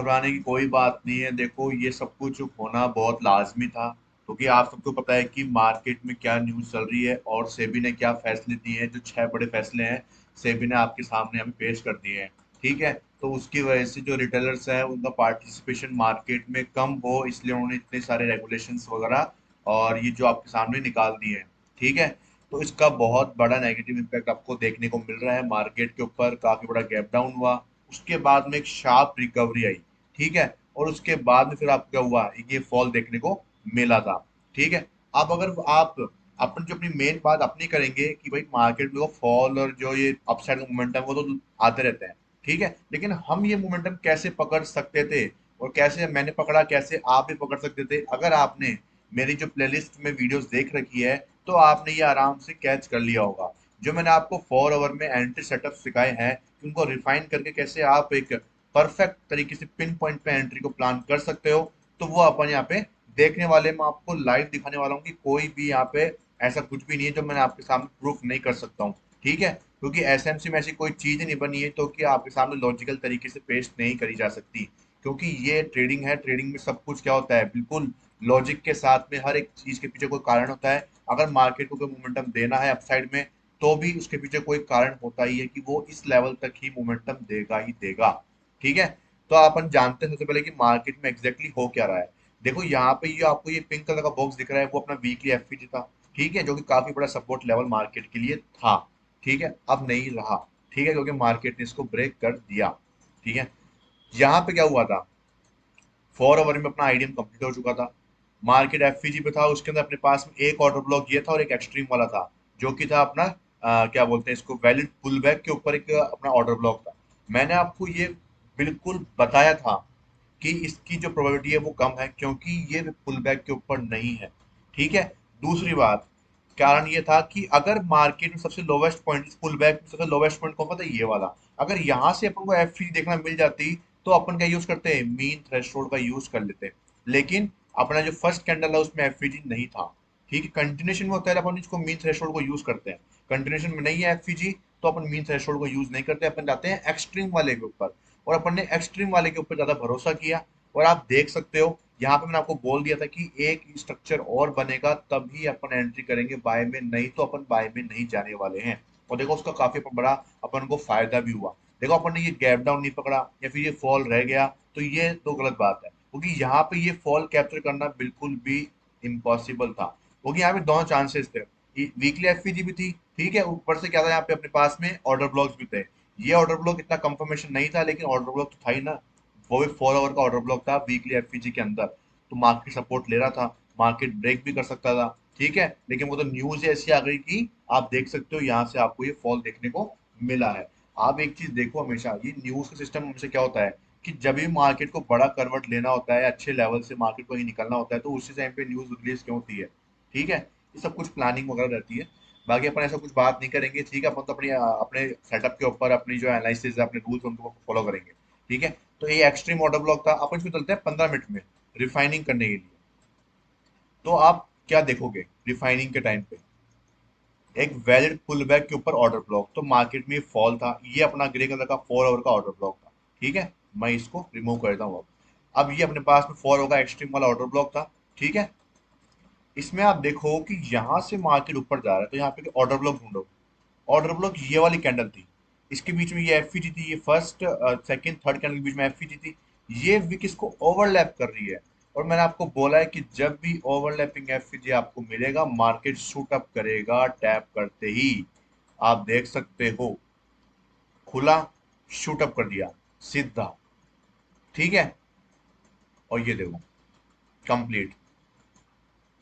घबराने की कोई बात नहीं है। देखो ये सब कुछ होना बहुत लाजमी था, क्योंकि आप सबको पता है कि मार्केट में क्या न्यूज़ चल रही है और सेबी ने क्या फैसले दिए हैं। जो 6 बड़े फैसले हैं सेबी ने आपके सामने हमें पेश कर दिए हैं। ठीक है, तो उसकी वजह से जो रिटेलर्स हैं उनका पार्टिसिपेशन मार्केट में कम हो, इसलिए उन्होंने इतने सारे रेगुलेशंस वगैरह और ये जो आपके सामने निकाल दिए हैं। ठीक है, तो इसका बहुत बड़ा नेगेटिव इम्पैक्ट आपको देखने को मिल रहा है। मार्केट के ऊपर काफी बड़ा गैप डाउन हुआ, उसके बाद में एक शार्प रिकवरी आई। ठीक है, और उसके बाद में फिर आपको क्या हुआ, ये फॉल देखने को मिला था। ठीक है, अब अगर आप अपन जो अपनी मेन बात अपनी करेंगे कि भाई मार्केट में फॉल और जो ये अपसाइड का मोमेंटम वो तो आते रहते हैं। ठीक है, लेकिन हम ये मोमेंटम कैसे पकड़ सकते थे और कैसे मैंने पकड़ा, कैसे आप भी पकड़ सकते थे। अगर आपने मेरी जो प्लेलिस्ट में वीडियोस देख रखी है तो आपने ये आराम से कैच कर लिया होगा। जो मैंने आपको 4 आवर में एंट्री सेटअप सिखाए हैं कि उनको रिफाइन करके कैसे आप एक परफेक्ट तरीके से पिन पॉइंट पे एंट्री को प्लान कर सकते हो, तो वो अपन यहाँ पे देखने वाले। मैं आपको लाइव दिखाने वाला हूँ कि कोई भी यहाँ पे ऐसा कुछ भी नहीं है जो मैंने आपके सामने प्रूफ नहीं कर सकता हूँ। ठीक है, क्योंकि एसएमसी में ऐसी कोई चीज नहीं बनी है तो कि आपके सामने लॉजिकल तरीके से पेश नहीं करी जा सकती। क्योंकि ये ट्रेडिंग है, ट्रेडिंग में सब कुछ क्या होता है, बिल्कुल लॉजिक के साथ में हर एक चीज के पीछे कोई कारण होता है। अगर मार्केट को कोई मोमेंटम देना है अपसाइड में तो भी उसके पीछे कोई कारण होता ही है कि वो इस लेवल तक ही मोमेंटम देगा ही देगा। ठीक है, तो अपन जानते हैं सबसे पहले कि मार्केट में एग्जैक्टली हो क्या रहा है। देखो यहाँ पे ये आपको ये पिंक कलर का बॉक्स दिख रहा है, वो अपना वीकली एफपीजी था। ठीक है, जो कि काफी बड़ा सपोर्ट लेवल मार्केट के लिए था। ठीक है, अब नहीं रहा। ठीक है, क्योंकि मार्केट ने इसको ब्रेक कर दिया। ठीक है, यहाँ पे क्या हुआ था, 4 आवर में अपना आईडीएम कंप्लीट हो चुका था। मार्केट एफपीजी पे था, उसके अंदर अपने पास में एक ऑर्डर ब्लॉक ये था और एक एक्सट्रीम वाला था, जो कि था अपना क्या बोलते हैं इसको, वैलिड पुल बैक के ऊपर एक अपना ऑर्डर ब्लॉक था। मैंने आपको ये बिल्कुल बताया था कि इसकी जो प्रोबेबिलिटी है वो कम है, क्योंकि ये पुल बैक के ऊपर नहीं है। ठीक है, दूसरी बात, कारण ये था कि अगर मार्केट में सबसे लोवेस्ट पॉइंट, इस पुल बैक में सबसे लोवेस्ट पॉइंट कौन पता है, ये वाला। अगर यहाँ से अपन को एफ देखना मिल जाती तो अपन क्या यूज करते हैं, मीन थ्रेशोल्ड का यूज कर लेते हैं। लेकिन अपना जो फर्स्ट कैंडल है उसमें एफ नहीं था। ठीक है, कंटिन्यूशन में होता है अपन इसको मीन थ्रेशोल्ड को यूज करते हैं। कंटिन्यूशन में नहीं है एफ तो अपन मीन थ्रेशोल्ड को यूज नहीं करते, अपन जाते हैं एक्सट्रीम वाले के ऊपर। और अपन ने एक्सट्रीम वाले के ऊपर ज्यादा भरोसा किया। और आप देख सकते हो यहाँ पे मैंने आपको बोल दिया था कि एक स्ट्रक्चर और बनेगा तभी अपन एंट्री करेंगे बाय में, नहीं तो अपन बाय में नहीं जाने वाले हैं। और देखो उसका काफी बड़ा अपन को फायदा भी हुआ। देखो अपन ने ये गैप डाउन नहीं पकड़ा या फिर ये फॉल रह गया तो ये तो गलत बात है, क्योंकि यहाँ पे ये फॉल कैप्चर करना बिल्कुल भी इम्पॉसिबल था, क्योंकि यहाँ पे दोनों चांसेस थे। वीकली एफपीजी भी थी, ठीक है, ऊपर से क्या था यहाँ पे अपने पास में ऑर्डर ब्लॉक्स भी थे। ये ऑर्डर ब्लॉक इतना कंफर्मेशन नहीं था, लेकिन ऑर्डर ब्लॉक तो था ही ना। वो भी 4 आवर का ऑर्डर ब्लॉक था वीकली एफपीजी के अंदर, तो मार्केट सपोर्ट ले रहा था, मार्केट ब्रेक भी कर सकता था। ठीक है, लेकिन वो तो न्यूज ऐसी आ गई कि आप देख सकते हो यहाँ से आपको ये फॉल देखने को मिला है। आप एक चीज देखो, हमेशा ये न्यूज का सिस्टम हमसे क्या होता है कि जब भी मार्केट को बड़ा करवट लेना होता है, अच्छे लेवल से मार्केट को ही निकलना होता है, तो उसी टाइम पे न्यूज रिलीज क्यों होती है। ठीक है, ये सब कुछ प्लानिंग वगैरह रहती है। बाकी अपन ऐसा कुछ बात नहीं करेंगे। ठीक है, अपन तो अपनी अपने सेटअप के ऊपर अपनी जो एनालिसिस है, अपने रूल्स उनको फॉलो करेंगे। ठीक है, तो ये एक्सट्रीम ऑर्डर ब्लॉक था, अपन इसमें चलते हैं 15 मिनट में रिफाइनिंग करने के लिए। तो आप क्या देखोगे रिफाइनिंग के टाइम पे, एक वैलिड पुल बैक के ऊपर ऑर्डर ब्लॉक, तो मार्केट में फॉल था, ये अपना ग्रे कलर का 4 आवर का ऑर्डर ब्लॉक था। ठीक है, मैं इसको रिमूव करता हूँ अब ये अपने पास में 4 आवर का एक्सट्रीम वाला ऑर्डर ब्लॉक था। ठीक है, इसमें आप देखो कि यहाँ से मार्केट ऊपर जा रहा है तो यहाँ पे ऑर्डर ब्लॉक ढूंढो। ऑर्डर ब्लॉक ये वाली कैंडल थी, इसके बीच में ये एफ थी, ये फर्स्ट सेकंड थर्ड कैंडल के बीच में एफ थी। ये विक इसको ओवरलैप कर रही है। और मैंने आपको बोला है कि जब भी ओवरलैपिंग एफ आपको मिलेगा मार्केट शूट अप करेगा टैप करते ही। आप देख सकते हो, खुला, शूट अप कर दिया सीधा। ठीक है, और ये देखो कंप्लीट।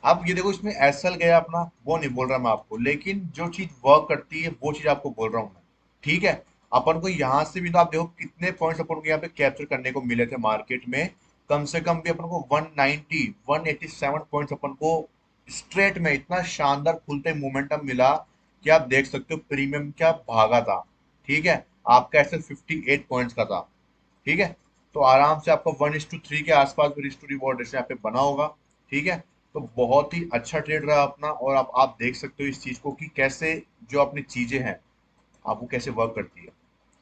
अब ये देखो इसमें एसएल गया अपना, वो नहीं बोल रहा मैं आपको, लेकिन जो चीज वर्क करती है वो चीज आपको बोल रहा हूँ मैं। ठीक है, अपन को यहाँ से भी तो आप देखो कितने पॉइंट्स अपन को यहाँ पे कैप्चर करने को मिले थे मार्केट में। कम से कम भी अपन को 190 187 पॉइंट्स अपन को स्ट्रेट में इतना शानदार खुलते मोमेंटम मिला कि आप देख सकते हो प्रीमियम क्या भागा था। ठीक है, आपका एसएल 58 पॉइंट्स का था। ठीक है, तो आराम से आपका 1:3 के आसपास रिस्क टू रिवॉर्ड रेशियो यहाँ पे बना होगा। ठीक है, तो बहुत ही अच्छा ट्रेड रहा अपना। और आप देख सकते हो इस चीज को कि कैसे जो अपनी चीजें हैं आप वो कैसे वर्क करती है।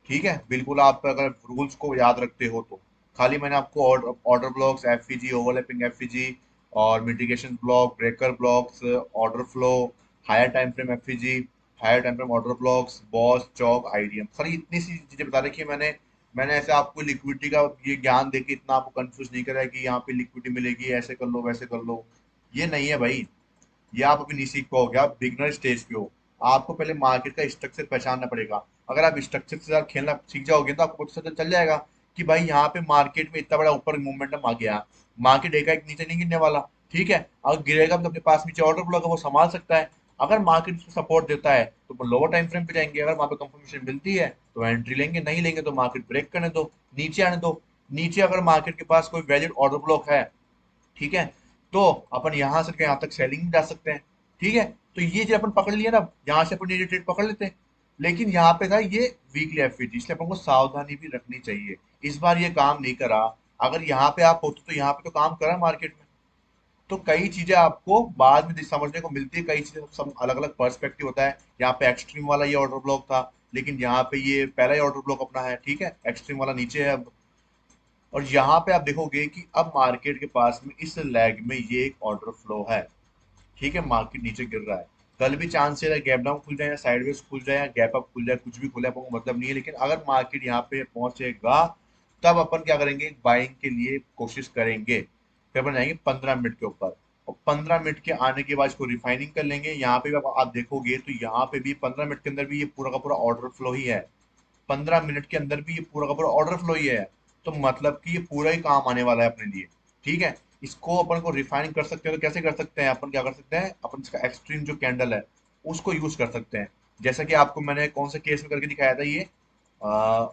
ठीक है, बिल्कुल आप अगर रूल्स को याद रखते हो तो खाली मैंने आपको order blocks, FEG, overlapping FEG और mitigation block, breaker blocks, order flow, higher time frame FEG, higher time frame order blocks, BOS, चौक, आईडीएम, खाली इतनी सी चीजें बता रखी है मैंने। मैंने ऐसे आपको लिक्विडिटी का ये ज्ञान देके इतना आपको कंफ्यूज नहीं करा है कि यहाँ पे लिक्विडिटी मिलेगी, ऐसे कर लो वैसे कर लो। ये नहीं है भाई। ये आप अभी नहीं सीख पाओगे, आप बिगनर स्टेज पे हो। आपको पहले मार्केट का स्ट्रक्चर पहचानना पड़ेगा। अगर आप स्ट्रक्चर के साथ खेलना सीख जाओगे तो आपको पता चल जाएगा कि भाई यहाँ पे मार्केट में इतना बड़ा ऊपर मोमेंटम आ गया, मार्केट एकाएक नीचे नहीं गिरने वाला। ठीक है, अगर गिरेगा तो अपने पास नीचे ऑर्डर ब्लॉक है, वो संभाल सकता है। अगर मार्केट उसको सपोर्ट देता है तो लोअर टाइम फ्रेम पे जाएंगे, अगर वहां पे कंफर्मेशन मिलती है तो एंट्री लेंगे, नहीं लेंगे तो मार्केट ब्रेक करने दो, नीचे आने दो। नीचे अगर मार्केट के पास कोई वैलिड ऑर्डर ब्लॉक है, ठीक है, तो अपन यहाँ से यहाँ तक सेलिंग में जा सकते हैं। ठीक है, तो ये जो अपन पकड़ लिया ना, यहाँ से अपन ये ट्रेड पकड़ लेते हैं। लेकिन यहाँ पे था ये वीकली एफईजी, इसलिए अपन को सावधानी भी रखनी चाहिए। इस बार ये काम नहीं करा। अगर यहाँ पे आप होते तो यहाँ पे तो काम करा मार्केट में। तो कई चीजें आपको बाद में समझने को मिलती है, कई चीजें सब अलग अलग पर्सपेक्टिव होता है। यहाँ पे एक्सट्रीम वाला ये ऑर्डर ब्लॉक था, लेकिन यहाँ पे ये पहला ही ऑर्डर ब्लॉक अपना है। ठीक है, एक्सट्रीम वाला नीचे है अब। और यहाँ पे आप देखोगे कि अब मार्केट के पास में इस लैग में ये एक ऑर्डर फ्लो है। ठीक है, मार्केट नीचे गिर रहा है। कल भी चांस है गैप डाउन खुल जाए या साइडवेज खुल जाए या गैप अप खुल जाए, कुछ भी खुले आपको मतलब नहीं है। लेकिन अगर मार्केट यहाँ पे पहुंचेगा तब अपन क्या करेंगे, बाइंग के लिए कोशिश करेंगे। फिर अपन जाएंगे 15 मिनट के ऊपर, और 15 मिनट के आने के बाद इसको रिफाइनिंग कर लेंगे। यहाँ पे भी आप देखोगे तो यहाँ पे भी 15 मिनट के अंदर भी ये पूरा का पूरा ऑर्डर फ्लो ही है। 15 मिनट के अंदर भी ये पूरा का पूरा ऑर्डर फ्लो ही है। तो मतलब कि ये पूरा ही काम आने वाला है अपने लिए। ठीक है, इसको अपन को रिफाइन कर सकते हैं। तो कैसे कर सकते हैं, अपन क्या कर सकते हैं, अपन इसका एक्सट्रीम जो कैंडल है उसको यूज कर सकते हैं। जैसा कि आपको मैंने कौन से केस में करके दिखाया था ये,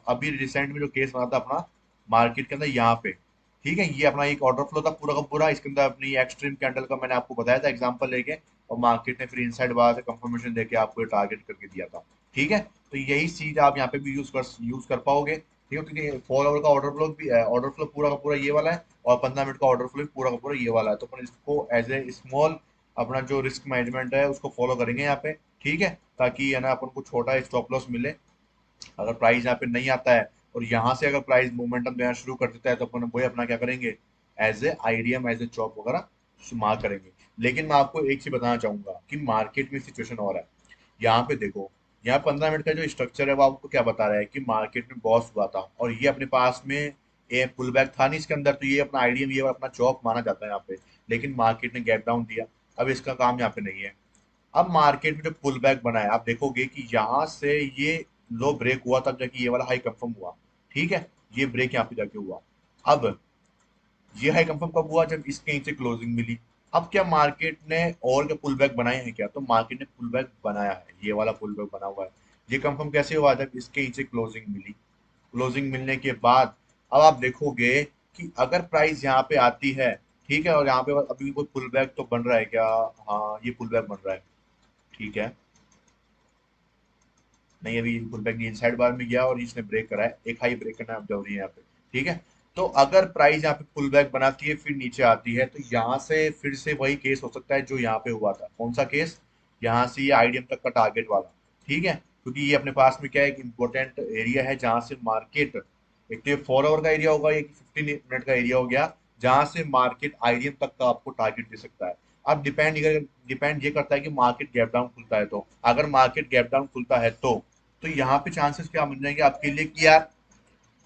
अभी रिसेंट में जो केस बना था अपना मार्केट के अंदर यहाँ पे। ठीक है, ये अपना एक ऑर्डर फ्लो था पूरा का पूरा, इसके अंदर अपनी एक्सट्रीम कैंडल का मैंने आपको बताया था एग्जांपल लेके, और मार्केट ने फिर इनसाइड बाहर से कंफर्मेशन देके आपको ये टारगेट करके दिया था। ठीक है, तो यही चीज आप यहाँ पे भी यूज कर पाओगे। ठीक है, क्योंकि 4 आवर का ऑर्डर ब्लॉक भी है, ऑर्डर फ्लो पूरा का पूरा ये वाला है, और 15 मिनट का ऑर्डर फ्लो भी पूरा का पूरा ये वाला है। तो अपन इसको एज ए स्मॉल अपना जो रिस्क मैनेजमेंट है उसको फॉलो करेंगे यहाँ पे। ठीक है, ताकि है ना अपन को छोटा स्टॉप लॉस मिले। अगर प्राइस यहाँ पे नहीं आता है और यहाँ से अगर प्राइस मोमेंटम देना शुरू कर देता है तो अपन वही अपना क्या करेंगे, as a IDM as a chop वगैरह शुमार करेंगे। लेकिन मैं आपको एक चीज बताना चाहूंगा कि मार्केट में सिचुएशन और है। यहाँ पे देखो, यहाँ 15 मिनट का जो स्ट्रक्चर है वो आपको क्या बता रहा है कि मार्केट में बॉस हुआ था और ये अपने पास में एक पुल बैक था नहीं इसके अंदर, तो ये अपना आईडीएम ये अपना चौक माना जाता है यहाँ पे। लेकिन मार्केट ने गैप डाउन दिया, अब इसका काम यहाँ पे नहीं है। अब मार्केट में जो पुल बैक बना है आप देखोगे कि यहाँ से ये लो ब्रेक हुआ तब जाके ये वाला हाई कंफर्म हुआ। ठीक है, ये ब्रेक यहाँ पे जाके हुआ। अब ये हाई कंफर्म कब हुआ, जब इसके नीचे क्लोजिंग मिली। अब क्या मार्केट ने और क्या पुल बैक बनाए हैं क्या, तो मार्केट ने पुल बैक बनाया है, ये वाला पुल बैक बना हुआ है। ये कंफर्म कैसे हुआ, जब इसके नीचे क्लोजिंग मिली। क्लोजिंग मिलने के बाद अब आप देखोगे कि अगर प्राइस यहाँ पे आती है, ठीक है, और यहाँ पे अभी कोई पुल बैक तो बन रहा है क्या, हाँ ये पुल बैक बन रहा है। ठीक है, नहीं अभी पुल बैक नहीं, साइड बार में गया और इसने ब्रेक करा है, एक हाई ब्रेक करना जरूरी है यहाँ पे। ठीक है, तो अगर प्राइस यहाँ पे पुल बैक बनाती है फिर नीचे आती है तो यहाँ से फिर से वही केस हो सकता है जो यहाँ पे हुआ था। कौन सा केस, यहाँ से ये आईडीएम तक का टारगेट वाला। ठीक है, क्योंकि ये अपने पास में क्या है, एक इंपॉर्टेंट एरिया है जहां से मार्केट, एक तो ये 4 आवर का एरिया होगा, एक 15 मिनट का एरिया हो गया, जहां से मार्केट आईडीएम तक का आपको टारगेट दे सकता है। अब डिपेंड ये करता है कि मार्केट गैप डाउन खुलता है तो, अगर मार्केट गैप डाउन खुलता है तो यहाँ पे चांसेस क्या बन जाएंगे आपके लिए कि यार,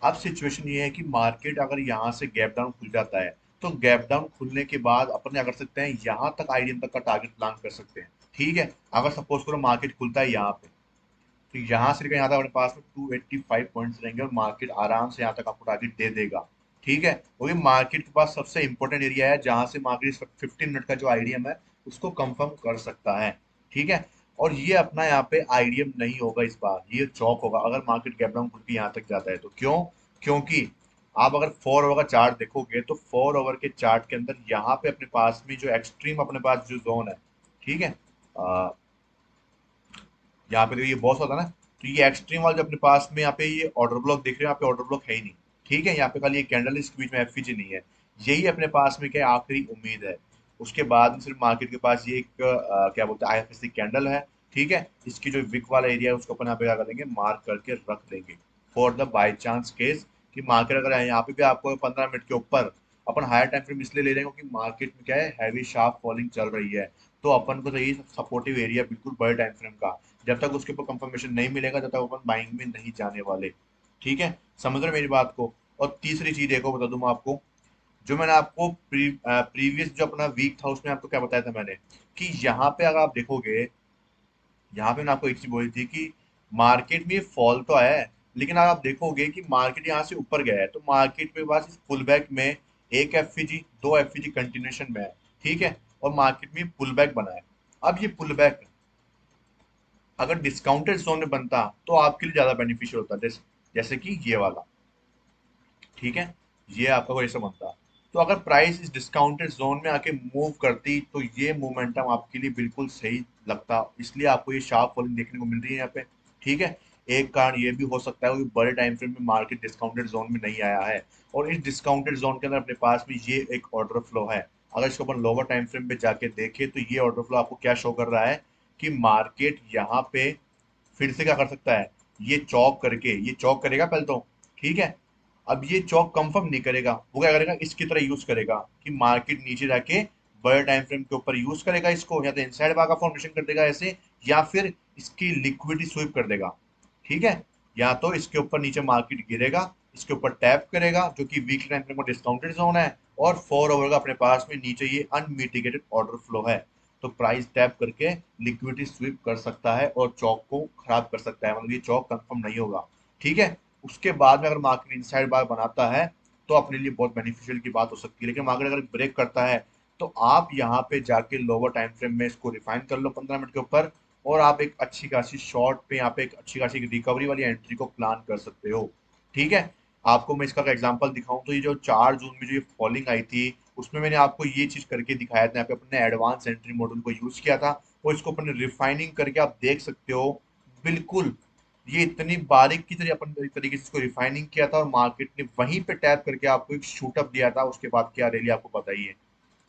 अब सिचुएशन ये है कि मार्केट अगर यहाँ से गैप डाउन खुल जाता है तो गैप डाउन खुलने के बाद अपन क्या कर सकते हैं, यहाँ तक आईडीएम तक का टारगेट प्लान कर सकते हैं। ठीक है, अगर सपोज करो मार्केट खुलता है यहाँ पे, तो यहाँ से लेकर यहाँ तक अपने पास में 285 पॉइंट्स रहेंगे और मार्केट आराम से यहाँ तक आपको टारगेट दे देगा। ठीक है, वही मार्केट के पास सबसे इंपॉर्टेंट एरिया है जहां से मार्केट 15 मिनट का जो आईडीएम है उसको कंफर्म कर सकता है। ठीक है, और ये अपना यहाँ पे आईडीएम नहीं होगा इस बार, ये चौक होगा अगर मार्केट गैप डाउन खुल के यहाँ तक जाता है तो। क्यों, क्योंकि आप अगर 4 आवर का चार्ट देखोगे तो 4 आवर के चार्ट के अंदर यहाँ पे अपने पास में जो एक्सट्रीम अपने पास जो जोन है, ठीक है, यहाँ पे तो ये बॉस होता है ना, तो ये एक्सट्रीम वाला जो अपने पास में यहाँ पे ये ऑर्डर ब्लॉक दिख रहे हैं, यहाँ पे ऑर्डर ब्लॉक है ही नहीं। ठीक है, यहाँ पे खाली ये कैंडल, इसके बीच में एफईजी नहीं है। यही अपने पास में क्या है, आखिरी उम्मीद है। उसके बाद में सिर्फ मार्केट के पास ये एक क्या बोलते हैं, आईएफएससी कैंडल है। ठीक है, इसकी जो विक वाला एरिया है उसको अपन यहाँ पे क्या करेंगे, मार्क करके रख देंगे for the by chance case कि मार्केट अगर यहाँ पे भी आपको 15 मिनट के ऊपर अपन हायर टाइम फ्रेम इसलिए ले रहे हैं क्योंकि मार्केट में क्या है, हैवी शार्प फॉलिंग चल रही है। तो अपन को चाहिए सपोर्टिव एरिया बिल्कुल बड़े टाइम फ्रेम का। जब तक उसके ऊपर कंफर्मेशन नहीं मिलेगा, जब तक अपन बाइंग में नहीं जाने वाले। ठीक है, समझ रहे हो मेरी बात को। और तीसरी चीज देखो, बता दूं मैं आपको, जो मैंने आपको प्रीवियस जो अपना वीक था उसमें आपको क्या बताया था मैंने, कि यहाँ पे अगर आप देखोगे, यहाँ पे मैंने आपको एक चीज बोली थी कि मार्केट में फॉल तो आया है, लेकिन अगर आप देखोगे कि मार्केट यहाँ से ऊपर गया है, तो मार्केट में पास इस पुल बैक में एक एफईजी, दो एफईजी कंटिन्यूएशन में है। ठीक है, और मार्केट में पुल बैक बना है। अब ये पुल बैक अगर डिस्काउंटेड जोन में बनता तो आपके लिए ज्यादा बेनिफिशियल होता, जैसे कि ये वाला। ठीक है, ये आपका कोई ऐसा बनता। तो अगर प्राइस इस डिस्काउंटेड जोन में आके मूव करती तो ये मोमेंटम आपके लिए बिल्कुल सही लगता, इसलिए आपको ये शार्प फॉलिंग देखने को मिल रही है यहाँ पे। ठीक है, एक कारण ये भी हो सकता है कि बड़े टाइम फ्रेम में मार्केट डिस्काउंटेड जोन में नहीं आया है, और इस डिस्काउंटेड जोन के अंदर अपने पास में ये एक ऑर्डर फ्लो है। अगर इसको अपन लोअर टाइम फ्रेम पे जाके देखें तो ये ऑर्डर फ्लो आपको क्या शो कर रहा है, कि मार्केट यहाँ पे फिर से क्या कर सकता है, ये चौक करके, ये चौक करेगा पहले तो। ठीक है, अब ये चौक कंफर्म नहीं करेगा, वो क्या करेगा, इसकी तरह यूज करेगा कि मार्केट नीचे जाके बड़े टाइम फ्रेम के ऊपर यूज करेगा इसको, या तो इनसाइड बार का फॉर्मेशन कर देगा ऐसे, या फिर इसकी लिक्विडिटी स्वीप कर देगा। ठीक है, या तो इसके ऊपर नीचे मार्केट गिरेगा, इसके ऊपर टैप करेगा जो कि वीकली टाइम फ्रेम का डिस्काउंटेड जोन है, और 4 ओवर का अपने पास में नीचे ये अनमिटिगेटेड ऑर्डर फ्लो है। तो प्राइस टैप करके लिक्विडिटी स्वीप कर सकता है और चौक को खराब कर सकता है, मतलब ये चौक कंफर्म नहीं होगा। ठीक है, उसके बाद में अगर मार्केट इनसाइड बार बनाता है तो अपने लिए बहुत बेनिफिशियल की बात हो सकती है, लेकिन मार्केट अगर ब्रेक करता है तो आप यहाँ पे जाके लोअर टाइम फ्रेम में इसको रिफाइन कर लो 15 मिनट के ऊपर, और आप एक अच्छी खासी शॉर्ट पे यहाँ पे एक अच्छी खासी रिकवरी वाली एंट्री को प्लान कर सकते हो। ठीक है, आपको मैं इसका एग्जांपल दिखाऊं तो ये जो 4 जून में जो ये फॉलिंग आई थी, उसमें मैंने आपको ये चीज करके दिखाया था, यहाँ पे अपने एडवांस एंट्री मॉडल को यूज किया था, और इसको अपने रिफाइनिंग करके आप देख सकते हो। बिल्कुल, ये इतनी बारीक की तरह अपन तरीके से इसको रिफाइनिंग किया था, और मार्केट ने वहीं पे टैप करके आपको एक शूटअप दिया था, उसके बाद क्या रैली आपको पता ही है।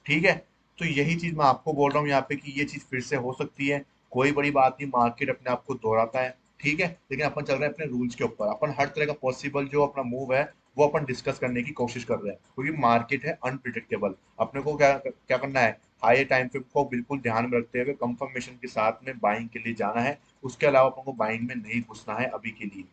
ठीक है, तो यही चीज मैं आपको बोल रहा हूँ यहाँ पे कि ये चीज फिर से हो सकती है। कोई बड़ी बात नहीं, मार्केट अपने आप को दोहराता है। ठीक है, लेकिन अपन चल रहे हैं अपने रूल्स के ऊपर, अपन हर तरह का पॉसिबल जो अपना मूव है वो अपन डिस्कस करने की कोशिश कर रहे हैं, क्योंकि मार्केट है अनप्रिडिक्टेबल। अपने को क्या क्या करना है, हाई टाइम फ्रेम को बिल्कुल ध्यान में रखते हुए कंफर्मेशन के साथ में बाइंग के लिए जाना है। उसके अलावा अपन को बाइंग में नहीं घुसना है अभी के लिए।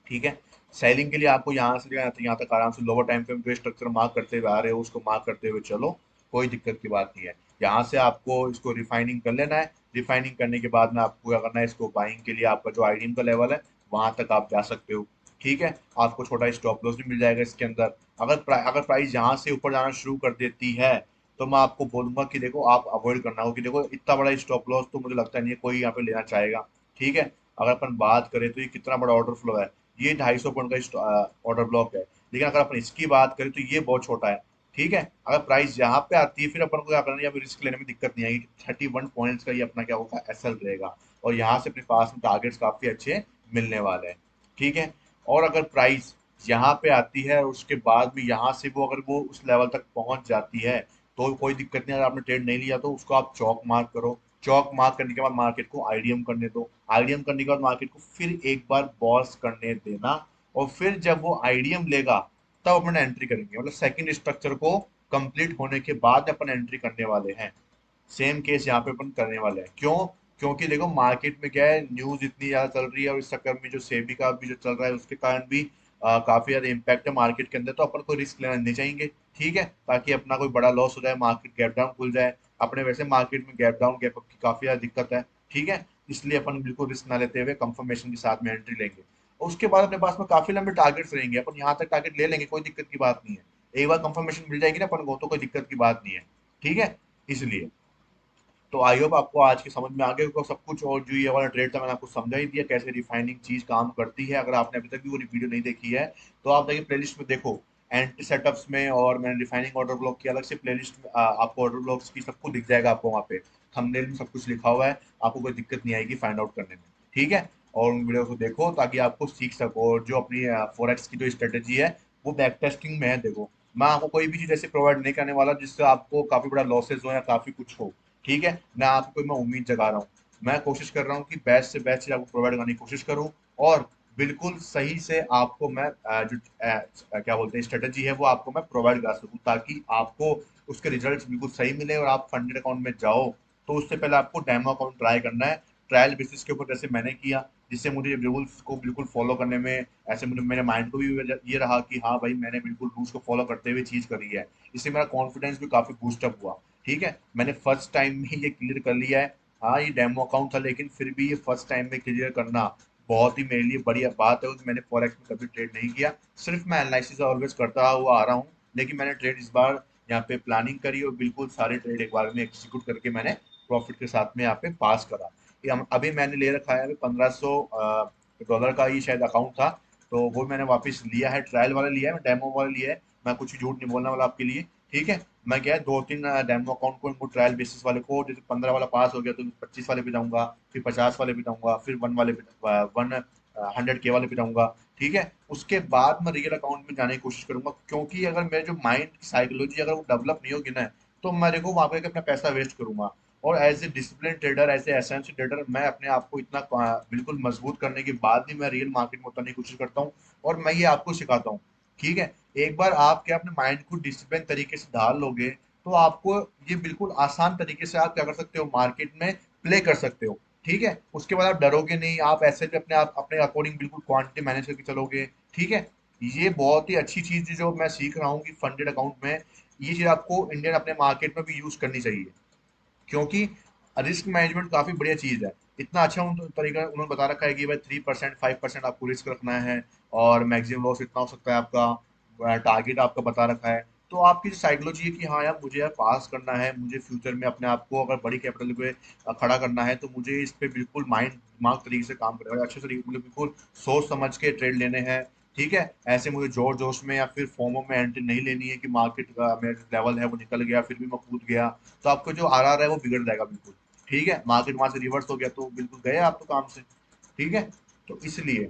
ठीक है, सेलिंग के लिए आपको यहाँ से यहाँ तक आराम से लोअर टाइम फ्रेम जो स्ट्रक्चर मार्क करते हुए आ रहे हो उसको मार्क करते हुए चलो, कोई दिक्कत की बात नहीं है। यहाँ से आपको इसको रिफाइनिंग कर लेना है। रिफाइनिंग करने के बाद में आपको क्या करना है, इसको बाइंग के लिए आपका जो आईडीएम का लेवल है वहां तक आप जा सकते हो। ठीक है, आपको छोटा स्टॉप लॉस भी मिल जाएगा इसके अंदर। अगर प्राइस यहाँ से ऊपर जाना शुरू कर देती है तो मैं आपको बोलूंगा कि देखो आप अवॉइड करना हो, कि देखो इतना बड़ा स्टॉप लॉस तो मुझे लगता नहीं है कोई यहाँ पे लेना चाहेगा। ठीक है, अगर अपन बात करें तो ये कितना बड़ा ऑर्डर फ्लो है, ये 250 पॉइंट का ऑर्डर ब्लॉक है, लेकिन अगर अपन इसकी बात करें तो ये बहुत छोटा है। ठीक है, अगर प्राइस यहाँ पे आती है फिर अपन को क्या करना है, यहाँ पे रिस्क लेने में दिक्कत नहीं आएगी। 31 पॉइंट्स का ये अपना क्या होगा, एसएल रहेगा, और यहाँ से अपने पास में टारगेट्स काफी अच्छे मिलने वाले हैं। ठीक है, और अगर प्राइस यहाँ पे आती है और उसके बाद में यहाँ से वो अगर वो उस लेवल तक पहुंच जाती है तो कोई दिक्कत नहीं, अगर आपने ट्रेड नहीं लिया तो उसको आप चौक मार्क करो। चौक मार्क करने के बाद मार्केट को आईडीएम करने दो। आईडीएम करने के बाद मार्केट को फिर एक बार बॉस करने देना, और फिर जब वो आईडीएम लेगा तब अपन एंट्री करेंगे, मतलब सेकंड स्ट्रक्चर को कंप्लीट होने के बाद अपन एंट्री करने वाले हैं। सेम केस यहाँ पे अपन करने वाले हैं। क्यों? क्योंकि देखो मार्केट में क्या है, न्यूज इतनी ज्यादा चल रही है, और इस चक्कर में जो सेबी का भी जो चल रहा है उसके कारण भी काफी ज्यादा इम्पैक्ट है मार्केट के अंदर, तो अपन को रिस्क लेना नहीं चाहेंगे। ठीक है, ताकि अपना कोई बड़ा लॉस हो जाए, मार्केट गैप डाउन खुल जाए। अपने वैसे मार्केट में गैप डाउन गैप अप की काफी ज्यादा दिक्कत है। ठीक है, इसलिए अपन बिल्कुल रिस्क ना लेते हुए कंफर्मेशन के साथ में एंट्री लेंगे, और उसके बाद अपने पास में काफी लंबे टारगेट्स रहेंगे, अपन यहाँ तक टारगेट ले लेंगे, कोई दिक्कत की बात नहीं है। एक बार कंफर्मेशन मिल जाएगी ना अपन को तो कोई दिक्कत की बात नहीं है। ठीक है, इसलिए तो आई होप आपको आज की समझ में आ गया होगा सब कुछ, और जो ये वाला ट्रेड था मैंने आपको समझा ही दिया कैसे रिफाइनिंग चीज काम करती है। अगर आपने अभी तक भी वो वीडियो नहीं देखी है तो आप देखिए प्लेलिस्ट में देखो, एंटी सेटअप्स में, और मैंने रिफाइनिंग ऑर्डर ब्लॉक की अलग से प्लेलिस्ट में आपको ऑर्डर ब्लॉक्स की सब कुछ दिख जाएगा आपको वहाँ पे। थंबनेल में सब कुछ लिखा हुआ है, आपको कोई दिक्कत नहीं आएगी फाइंड आउट करने में। ठीक है, और उन वीडियो को देखो ताकि आपको सीख सको, और जो अपनी फॉरेक्स की जो स्ट्रेटेजी है वो बैक टेस्टिंग में है। देखो, मैं आपको कोई भी चीज ऐसे प्रोवाइड नहीं करने वाला जिससे आपको काफी बड़ा लॉसेस हो या काफी कुछ हो। ठीक है, ना आपको कोई मैं उम्मीद जगा रहा हूँ, मैं कोशिश कर रहा हूँ कि बेस्ट से बेस्ट चीज आपको प्रोवाइड करने की कोशिश करूँ, और बिल्कुल सही से आपको मैं क्या बोलते हैं स्ट्रेटजी है वो आपको मैं प्रोवाइड कर सकूं, ताकि आपको उसके रिजल्ट्स बिल्कुल सही मिले और आप फंडेड अकाउंट में जाओ। तो उससे पहले आपको डेमो अकाउंट ट्राई करना है, ट्रायल बेसिस के ऊपर, जैसे मैंने किया, जिससे मुझे रूल्स को बिल्कुल फॉलो करने में ऐसे मुझे मेरे माइंड को भी ये रहा कि हाँ भाई मैंने बिल्कुल रूल्स को फॉलो करते हुए चीज करी है। इससे मेरा कॉन्फिडेंस भी काफी बूस्टअप हुआ। ठीक है, मैंने फर्स्ट टाइम में ये क्लियर कर लिया है। हाँ ये डेमो अकाउंट था, लेकिन फिर भी ये फर्स्ट टाइम में क्लियर करना बहुत ही मेरे लिए बढ़िया बात है। मैंने फॉरेक्स में कभी ट्रेड नहीं किया, सिर्फ मैं एनालिसिस ऑलवेज करता हुआ आ रहा हूँ। लेकिन मैंने ट्रेड इस बार यहाँ पे प्लानिंग करी और बिल्कुल सारे ट्रेड एक बार में एग्जीक्यूट करके मैंने प्रॉफिट के साथ में यहाँ पे पास करा। अभी मैंने ले रखा है अभी $1500 का ही शायद अकाउंट था, तो वो मैंने वापस लिया है, ट्रायल वाला लिया है, डेमो वाला लिया है। मैं कुछ झूठ नहीं बोलने वाला आपके लिए। ठीक है, मैं क्या है दो तीन डेमो अकाउंट को इनको ट्रायल बेसिस वाले को, जैसे 15 वाला पास हो गया तो 25 वाले पे जाऊंगा, फिर 50 वाले पे जाऊंगा, फिर 100 के वाले पे जाऊंगा। ठीक है, उसके बाद मैं रियल अकाउंट में जाने की कोशिश करूंगा, क्योंकि अगर मेरे जो माइंड की साइकोलॉजी अगर वो डेवलप नहीं होगी ना, तो मेरे को वहां पे अपना पैसा वेस्ट करूंगा। और as a discipline trader, as a essence trader, मैं अपने आप को इतना बिल्कुल मजबूत करने के बाद ही मैं रियल मार्केट में उतरने की कोशिश करता हूँ। और मैं ये आपको सिखाता हूँ। ठीक है, एक बार आप क्या अपने माइंड को डिसिप्लिन तरीके से ढाल लोगे, तो आपको ये बिल्कुल आसान तरीके से आप क्या कर सकते हो, मार्केट में प्ले कर सकते हो। ठीक है, उसके बाद आप डरोगे नहीं, आप ऐसे भी अपने आप अपने अकॉर्डिंग बिल्कुल क्वांटिटी मैनेज करके चलोगे। ठीक है, ये बहुत ही अच्छी चीज है जो मैं सीख रहा हूँ कि फंडेड अकाउंट में ये चीज आपको इंडियन अपने मार्केट में भी यूज करनी चाहिए, क्योंकि रिस्क मैनेजमेंट काफी बढ़िया चीज है। इतना अच्छा तरीका उन्होंने बता रखा है कि भाई 3% 5% आपको रिस्क रखना है, और मैक्सिमम लॉस इतना हो सकता है आपका, टारगेट आपका बता रखा है। तो आपकी जो साइकोलॉजी है कि हाँ यार मुझे यार पास करना है, मुझे फ्यूचर में अपने आप को अगर बड़ी कैपिटल पे खड़ा करना है, तो मुझे इस पे बिल्कुल माइंड दिमाग तरीके से काम करेगा, अच्छे तरीके मतलब बिल्कुल सोच समझ के ट्रेड लेने हैं। ठीक है, ऐसे मुझे जोर जोश में या फिर फोमो में एंट्री नहीं लेनी है कि मार्केट का मेरा लेवल है वो निकल गया फिर भी मैं कूद गया, तो आपको जो आरआर है वो बिगड़ जाएगा बिल्कुल। ठीक है, मार्केट वहां से रिवर्स हो गया तो बिल्कुल गए आप तो काम से। ठीक है, तो इसलिए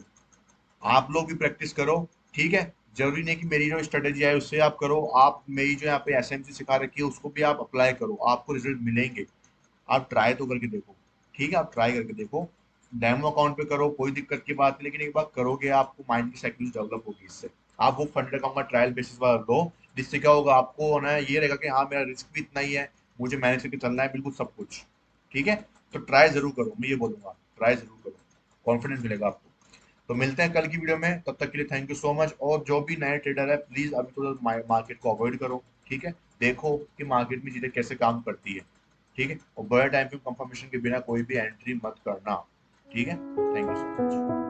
आप लोग भी प्रैक्टिस करो। ठीक है, जरूरी नहीं कि मेरी जो स्ट्रेटेजी है उससे आप करो, आप मेरी जो यहाँ पे एसएमसी सिखा रखी है उसको भी आप अप्लाई करो, आपको रिजल्ट मिलेंगे। आप ट्राई तो करके देखो। ठीक है, आप ट्राई करके देखो, डेमो अकाउंट पे करो, कोई दिक्कत की बात नहीं, लेकिन एक बार करोगे आपको माइंड की साइकिल डेवलप होगी इससे। आप वो फंड अकाउंट का ट्रायल बेसिस पर लो, जिससे क्या होगा आपको होना है ये रहेगा कि हाँ मेरा रिस्क भी इतना ही है, मुझे मैनेज करके चलना है बिल्कुल सब कुछ। ठीक है, तो ट्राई जरूर करो, मैं ये बोलूंगा ट्राई जरूर करो, कॉन्फिडेंस मिलेगा आपको। तो मिलते हैं कल की वीडियो में, तब तक के लिए थैंक यू सो मच। और जो भी नए ट्रेडर है प्लीज अभी थोड़ा मार्केट को अवॉइड करो। ठीक है, देखो कि मार्केट में चीजें कैसे काम करती है। ठीक है, और बड़े टाइम पे कंफर्मेशन के बिना कोई भी एंट्री मत करना। ठीक है, थैंक यू सो मच।